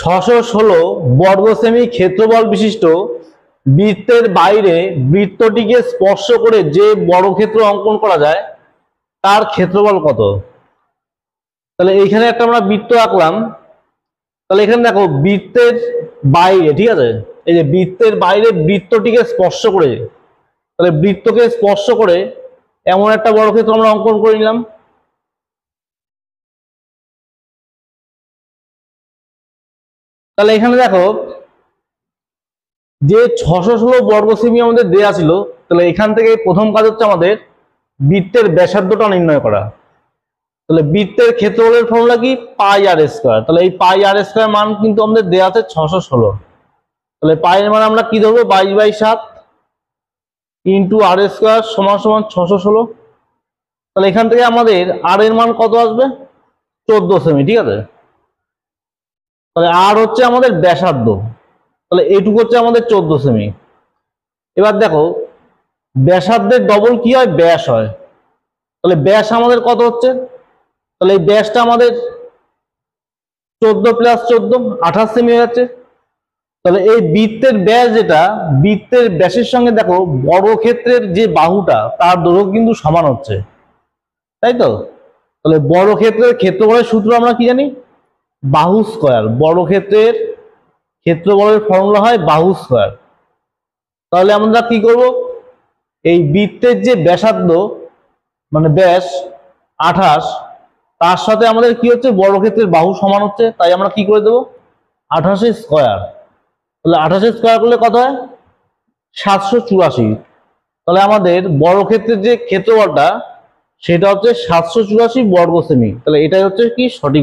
616 বর্গ সেমি ক্ষেত্রফল বিশিষ্ট বৃত্তের বাইরে বৃত্তটিকে স্পর্শ করে যে বর্গক্ষেত্র অঙ্কন করা যায় তার ক্ষেত্রফল কত? তাহলে এইখানে একটা আমরা বৃত্ত আঁকলাম। তাহলে এখানে দেখো বৃত্তের বাইরে, ঠিক আছে, এই যে বৃত্তের বাইরে বৃত্তটিকে স্পর্শ করে, তাহলে বৃত্তকে স্পর্শ করে এমন একটা বর্গক্ষেত্র আমরা অঙ্কন করে নিলাম। তাহলে এখানে দেখো যে 616 বর্গ সেমি আমাদের দেয়া ছিল, তাহলে এখান থেকে প্রথম কাজ হচ্ছে আমাদের বৃত্তের ব্যাসার্ধটা নির্ণয় করা। তাহলে বৃত্তের ক্ষেত্রফলের ফর্মুলা কি? পাই আর স্কয়ার। তাহলে এই পাই আর স্কয়ার মান কিন্তু আমাদের দেয়া আছে 616। তাহলে পাই এর মান আমরা কি ধরবো? 22/7 ইন্টু আর স্কয়ার সমান সমান 616। তাহলে এখান থেকে আমাদের আর এর মান কত আসবে? 14 সেমি, ঠিক আছে। তাহলে আর হচ্ছে আমাদের ব্যাসার্ধ, তাহলে এইটুকু হচ্ছে আমাদের 14 সেমি। এবার দেখো ব্যাসার্ধের ডবল কি হয়? ব্যাস হয়। তাহলে ব্যাস আমাদের কত হচ্ছে? তাহলে এই ব্যাসটা আমাদের 14 + 14 28 সেমি হয়ে যাচ্ছে। তাহলে এই বৃত্তের ব্যাস, যেটা বৃত্তের ব্যাসের সঙ্গে দেখো বর্গক্ষেত্রের যে বাহুটা তার দৈর্ঘ্য কিন্তু সমান হচ্ছে, তাই তো। তাহলে বর্গক্ষেত্রের ক্ষেত্রফলের সূত্র আমরা কি জানি? বাহু স্কয়ার। বর্গক্ষেত্রের ক্ষেত্রফলের ফর্মুলা হয় বাহু স্কয়ার। তাহলে আমরা কি করব? এই বৃত্তের যে ব্যাসার্ধ মানে ব্যাস 28, তার সাথে আমাদের কি হচ্ছে? বর্গক্ষেত্রের বাহু সমান হচ্ছে, তাই আমরা কি করে দেবো? 28 স্কয়ার। তাহলে 28 স্কয়ার করলে কত হয়? 784। তাহলে আমাদের বর্গক্ষেত্রের যে ক্ষেত্রফলটা সেটা হচ্ছে 784 বর্গ সেমি। তাহলে এটাই হচ্ছে কি সঠিক